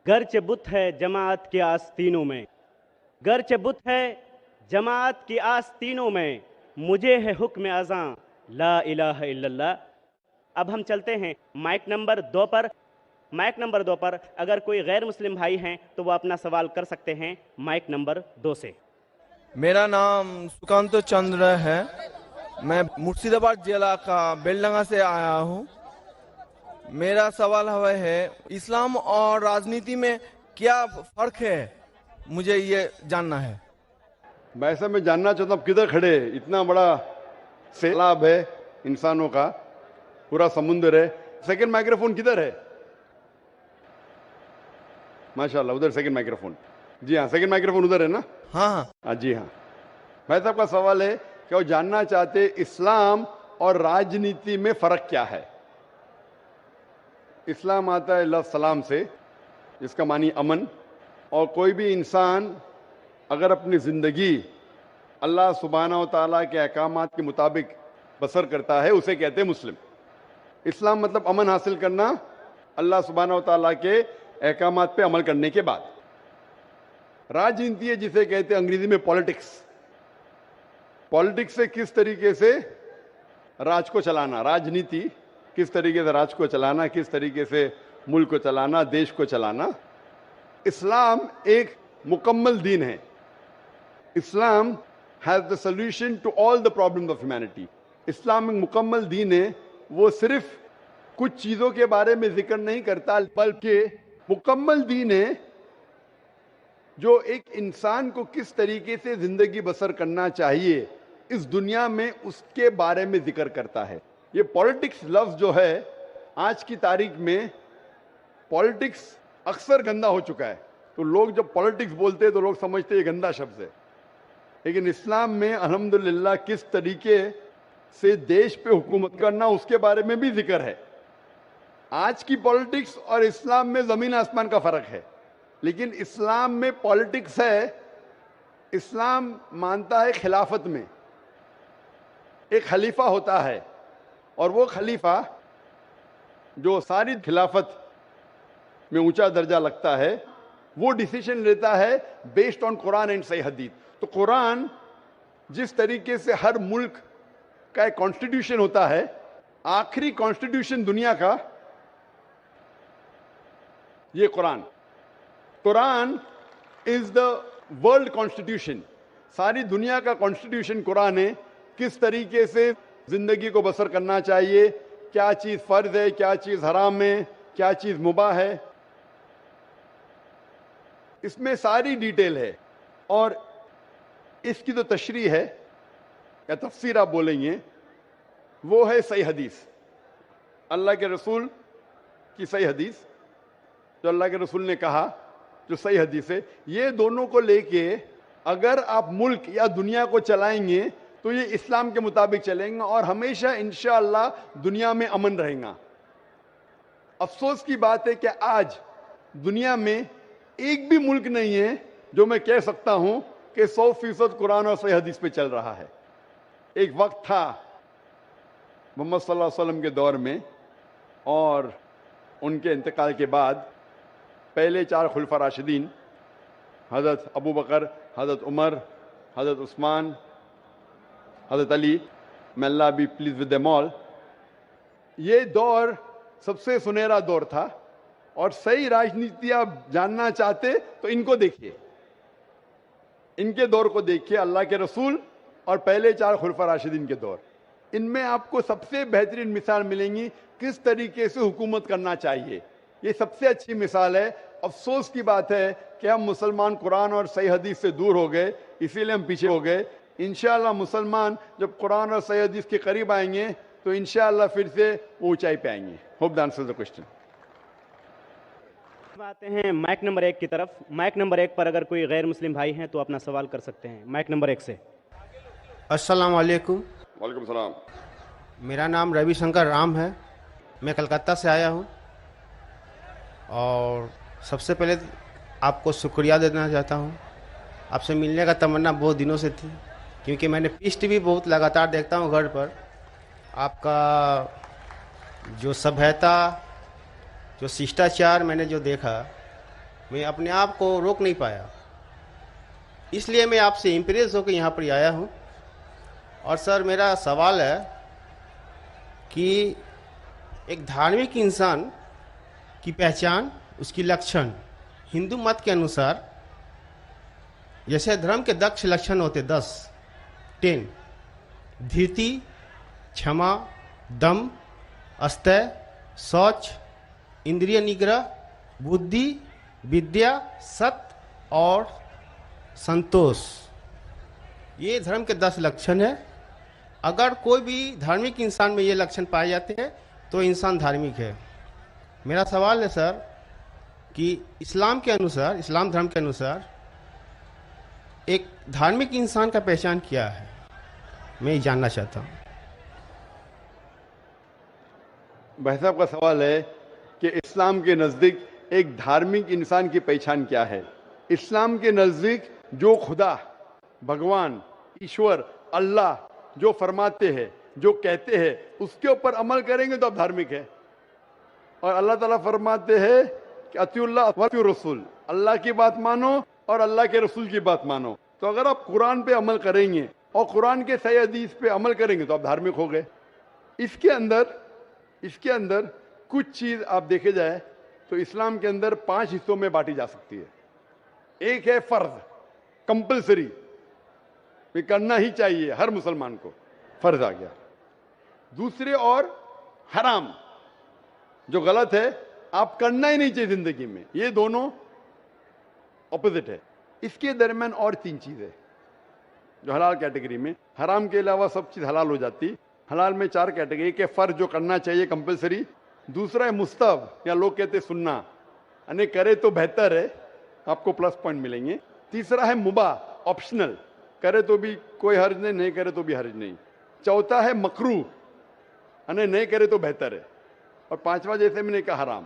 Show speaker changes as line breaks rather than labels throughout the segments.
گرچہ بت ہے جماعت کے آستینوں میں، گرچہ بت ہے جماعت کی آستینوں میں، مجھے ہے حکم اذاں لا الہ الا اللہ۔ اب ہم چلتے ہیں مائک نمبر 2 پر۔ مائک نمبر 2 پر اگر کوئی غیر مسلم بھائی ہیں تو وہ اپنا سوال کر سکتے ہیں مائک نمبر 2 سے۔
میرا نام سکانت چندر ہے، میں مرشید آباد ضلع کا بیلڈنگا سے آیا ہوں۔ میرا سوال ہے اسلام اور راجنیتی میں کیا فرق ہے، مجھے یہ جاننا ہے۔
ویسے میں جاننا چاہتا ہوں کدھر کھڑے، اتنا بڑا سیلاب ہے انسانوں کا، پورا سمندر ہے، سیکنڈ مائکرو فون کدھر ہے؟ ماشاءاللہ ادھر سیکنڈ مائکرو فون، جی ہاں سیکنڈ مائکرو فون ادھر ہے نا؟
ہاں
جی ہاں۔ بھائی صاحب کا سوال ہے کہ وہ جاننا چاہتے اسلام اور راجنیتی میں فرق کیا ہے۔ اسلام آتا ہے لفظ سلام سے، جس کا معنی امن، اور کوئی بھی انسان اگر اپنی زندگی اللہ سبحانہ و تعالیٰ کے احکامات کے مطابق بسر کرتا ہے اسے کہتے ہیں مسلم۔ اسلام مطلب امن حاصل کرنا اللہ سبحانہ و تعالیٰ کے احکامات پہ عمل کرنے کے بعد۔ راجنیتی ہے جسے کہتے ہیں انگریزی میں پالیٹکس۔ پالیٹکس سے کس طریقے سے راج کو چلانا، راجنیتی کس طریقے سے راج کو چلانا، کس طریقے سے ملک کو چلانا، دیش کو چلانا۔ اسلام ایک مکمل دین ہے۔ اسلام has the solution to all the problems of humanity۔ اسلام ایک مکمل دین ہے، وہ صرف کچھ چیزوں کے بارے میں ذکر نہیں کرتا بلکہ مکمل دین ہے جو ایک انسان کو کس طریقے سے زندگی بسر کرنا چاہیے اس دنیا میں اس کے بارے میں ذکر کرتا ہے۔ یہ پالیٹکس لفظ جو ہے آج کی تاریخ میں پالیٹکس اکثر گندا ہو چکا ہے، تو لوگ جب پالیٹکس بولتے ہیں تو لوگ سمجھتے ہیں یہ گندا شبد ہے، لیکن اسلام میں الحمدللہ کس طریقے سے دیش پہ حکومت کرنا اس کے بارے میں بھی ذکر ہے۔ آج کی پالیٹکس اور اسلام میں زمین آسمان کا فرق ہے، لیکن اسلام میں پالیٹکس ہے، اسلام مانتا ہے خلافت میں ایک خلیفہ ہوتا ہے، اور وہ خلیفہ جو ساری خلافت میں اونچا درجہ لگتا ہے وہ ڈیسیشن لیتا ہے بیسڈ آن قرآن اینڈ صحیح حدیث۔ تو قرآن جس طریقے سے ہر ملک کا ایک کانسٹیٹیوشن ہوتا ہے، آخری کانسٹیٹیوشن دنیا کا یہ قرآن از دا ورلڈ کانسٹیٹیوشن، ساری دنیا کا کانسٹیٹیوشن قرآن ہے۔ کس طریقے سے زندگی کو بسر کرنا چاہیے، کیا چیز فرض ہے، کیا چیز حرام ہے، کیا چیز مباح ہے، اس میں ساری ڈیٹیل ہے۔ اور اس کی جو تشریح ہے یا تفسیر آپ بولیں گے وہ ہے صحیح حدیث، اللہ کے رسول کی صحیح حدیث، جو اللہ کے رسول نے کہا، جو صحیح حدیث ہے۔ یہ دونوں کو لے کے اگر آپ ملک یا دنیا کو چلائیں گے تو یہ اسلام کے مطابق چلیں گے اور ہمیشہ انشاءاللہ دنیا میں امن رہیں گا۔ افسوس کی بات ہے کہ آج دنیا میں ایک بھی ملک نہیں ہے جو میں کہہ سکتا ہوں کہ 100% قرآن اور صحیح حدیث پہ چل رہا ہے۔ ایک وقت تھا محمد صلی اللہ علیہ وسلم کے دور میں اور ان کے انتقال کے بعد پہلے 4 خلفاء راشدین حضرت ابو بکر، حضرت عمر، حضرت عثمان، حضرت علی، may Allah be pleased with them all، یہ دور سب سے سنہرا دور تھا۔ اور صحیح راجنیتی آپ جاننا چاہتے تو ان کو دیکھیے، ان کے دور کو دیکھیے، اللہ کے رسول اور پہلے 4 خلفاء راشدین کے دور، ان میں آپ کو سب سے بہترین مثال ملیں گی کس طریقے سے حکومت کرنا چاہیے۔ یہ سب سے اچھی مثال ہے۔ افسوس کی بات ہے کہ ہم مسلمان قرآن اور صحیح حدیث سے دور ہو گئے، اسی لیے ہم پیچھے ہو گئے۔ انشاءاللہ مسلمان جب قرآن اور صحیح حدیث کے قریب آئیں گے تو انشاءاللہ پھر سے وہ اونچائی پہ آئیں گے۔ Hope the answers the question.
آتے ہیں مائک نمبر 1 کی طرف۔ مائک نمبر 1 پر اگر کوئی غیر مسلم بھائی ہیں تو اپنا سوال کر سکتے ہیں مائک نمبر 1 سے۔
السلام علیکم،
وعلیکم السلام۔
میرا نام روی شنکر رام ہے، میں کلکتہ سے آیا ہوں، اور سب سے پہلے آپ کو شکریہ دینا چاہتا ہوں۔ آپ سے ملنے کا تمنا بہت دنوں سے تھی، کیونکہ میں نے پیس ٹی وی بہت لگاتار دیکھتا ہوں گھر پر۔ آپ کا جو سبھیتا، جو ششٹاچار میں نے جو دیکھا میں اپنے آپ کو روک نہیں پایا، اس لیے میں آپ سے امپریس ہو کے یہاں پر آیا ہوں. اور سر میرا سوال ہے کہ ایک دھارمک انسان کی پہچان، اس کی لکشن ہندو مت کے انوسار جیسے دھرم کے 10 لکشن ہوتے 10 دھیرتی، چھما، دم، استے، شوچ، اندریہ نگرہ، بدھی، ودیا، ست اور سنتوش، یہ دھرم کے 10 لکشن ہیں. اگر کوئی بھی دھارمک انسان میں یہ لکشن پائے جاتے ہیں تو انسان دھارمک ہے. میرا سوال ہے سر کہ اسلام کے انوسار، اسلام دھرم کے انوسار ایک دھارمک انسان کا پہچان کیا ہے، میں یہ جاننا چاہتا ہوں.
بھائی صاحب کا سوال ہے کہ اسلام کے نزدیک ایک دھارمک انسان کی پہچان کیا ہے. اسلام کے نزدیک جو خدا، بھگوان، ایشور، اللہ جو فرماتے ہیں، جو کہتے ہیں، اس کے اوپر عمل کریں گے تو آپ دھارمک ہیں. اور اللہ تعالیٰ فرماتے ہیں کہ اطیعوا اللہ واطیعوا الرسول، اللہ کی بات مانو اور اللہ کے رسول کی بات مانو. تو اگر آپ قرآن پہ عمل کریں گے اور قرآن کے صحیح حدیث پہ عمل کریں گے تو آپ دھارمک ہو گئے. اس کے اندر کچھ چیز آپ دیکھے جائے تو اسلام کے اندر 5 حصوں میں بانٹی جا سکتی ہے. ایک ہے فرض، کمپلسری، یہ کرنا ہی چاہیے ہر مسلمان کو، فرض آ گیا. دوسرے اور حرام، جو غلط ہے، آپ کرنا ہی نہیں چاہیے زندگی میں. یہ دونوں اپوزٹ ہے. اس کے درمیان اور 3 چیزیں جو حلال کیٹیگری میں، حرام کے علاوہ سب چیز حلال ہو جاتی. حلال میں 4 کیٹیگری، ایک ہے فرض جو کرنا چاہیے کمپلسری، دوسرا ہے مستحب یا لوگ کہتے سننا، یعنی کرے تو بہتر ہے، آپ کو پلس پوائنٹ ملیں گے. تیسرا ہے مباح، آپشنل، کرے تو بھی کوئی حرج نہیں، نہیں کرے تو بھی حرج نہیں. چوتھا ہے مکروہ، یعنی نہیں کرے تو بہتر ہے. اور 5واں جیسے میں نے کہا حرام.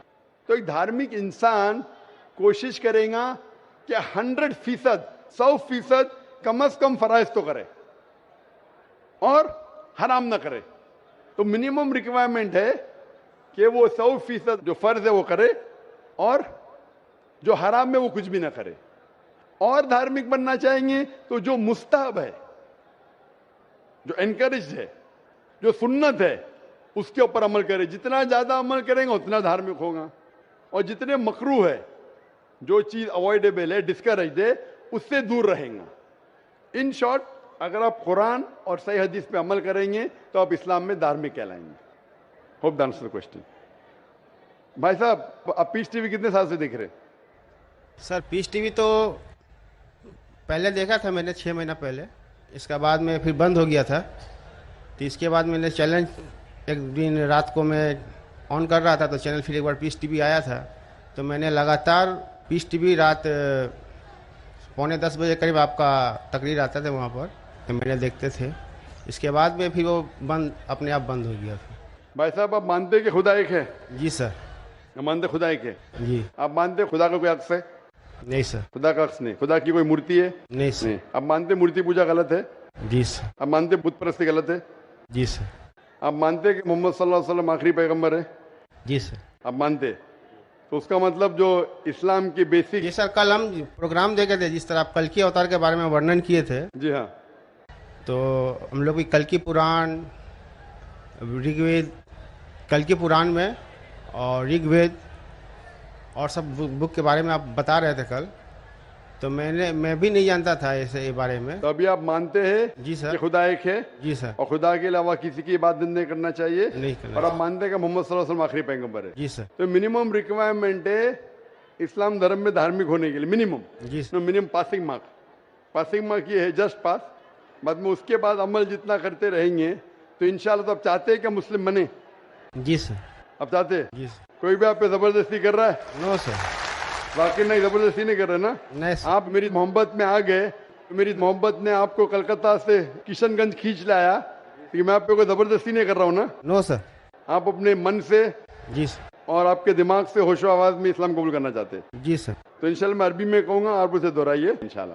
تو ایک دھارمک انسان کوشش کرے گا کہ 100%، 100% کم از کم فرائض تو کرے اور حرام نہ کرے. تو منیمم ریکوائرمنٹ ہے کہ وہ 100% جو فرض ہے وہ کرے اور جو حرام ہے وہ کچھ بھی نہ کرے. اور دھارمک بننا چاہیں گے تو جو مستحب ہے، جو انکریجڈ ہے، جو سنت ہے، اس کے اوپر عمل کرے. جتنا زیادہ عمل کریں گے اتنا دھارمک ہوگا. اور جتنے مکروہ ہے، جو چیز اوائڈیبل ہے، ڈسکریجڈ ہے، اس سے دور رہیں گا. ان شارٹ، اگر آپ قرآن اور صحیح حدیث پہ عمل کریں گے تو آپ اسلام میں دھارمک کہلائیں گے. Hope answer the question. بھائی صاحب، آپ پیس ٹی وی کتنے سال سے دیکھ رہے ہیں؟
سر پیس ٹی وی تو پہلے دیکھا تھا میں نے 6 مہینہ پہلے، اس کے بعد میں پھر بند ہو گیا تھا. تو اس کے بعد میں نے چیلنج، ایک دن رات کو میں آن کر رہا تھا تو چینل پھر ایک بار پیس ٹی وی آیا تھا، تو میں نے لگاتار پیس ٹی وی رات 9:45 بجے قریب آپ کا تقریر آتا تھا وہاں پر، تو میں نے دیکھتے تھے. اس کے بعد میں پھر وہ بند، اپنے آپ بند ہو گیا.
بھائی صاحب، آپ مانتے ہیں کہ خدا ایک ہے؟
جی سر.
آپ مانتے خدا ایک ہے؟
جی.
آپ مانتے خدا کا کوئی عکس ہے؟
نہیں سر.
خدا کا عکس نہیں. خدا کی کوئی مورتی ہے؟
نہیں سر.
نہیں. آپ مانتے مورتی پوجا غلط ہے؟
جی سر.
آپ مانتے بت پرستی غلط ہے؟
جی سر.
آپ مانتے کہ محمد صلی اللہ علیہ وسلم آخری پیغمبر ہے؟
جی سر.
آپ مانتے؟ تو اس کا مطلب جو اسلام کی بیسک.
جی سر، کل ہم پروگرام دیکھے تھے، جس طرح آپ کلکی اوتار کے بارے میں ورنن کیے تھے.
جی ہاں.
تو ہم لوگ کلکی پران، رگ وید، کلکی پران میں اور رگ وید اور سب بک کے بارے میں آپ بتا رہے تھے کل. تو میں بھی نہیں جانتا تھا ایسے بارے میں.
تو ابھی آپ مانتے ہیں
جی سر.
کہ خدا ایک ہے؟
جی سر.
اور خدا کے علاوہ کسی کی عبادت نہیں کرنا چاہیے؟
نہیں کرنا.
اور آپ مانتے ہیں کہ محمد صلی اللہ علیہ وسلم آخری پیغمبر ہے؟
جی سر.
تو منیمم ریکوائرمنٹ ہے اسلام دھرم میں دھارمک ہونے کے لیے، منیمم.
جی sir.
Minimum passing mark. Passing mark یہ ہے جسٹ پاس. بعد میں اس کے بعد عمل جتنا کرتے رہیں گے تو انشاءاللہ. تو آپ چاہتے ہیں کہ مسلم بنے؟
جی سر.
آپ چاہتے ہیں؟
جی سر.
کوئی بھی آپ پہ زبردستی کر رہا ہے؟
نو سر.
واقعی نہیں، زبردستی نہیں کر رہے نا؟
نہیں سر.
آپ میری محبت میں آ گئے، میری محبت نے آپ کو کلکتہ سے کشن گنج کھینچ لایا، کہ میں آپ پہ کوئی زبردستی نہیں کر رہا ہوں نا؟
نو سر.
آپ اپنے من سے
جی سر.
اور آپ کے دماغ سے ہوش و آواز میں اسلام قبول کرنا چاہتے ہیں.
جی سر.
تو انشاءاللہ میں عربی میں کہوں گا، آپ اسے دہرائیے انشاءاللہ.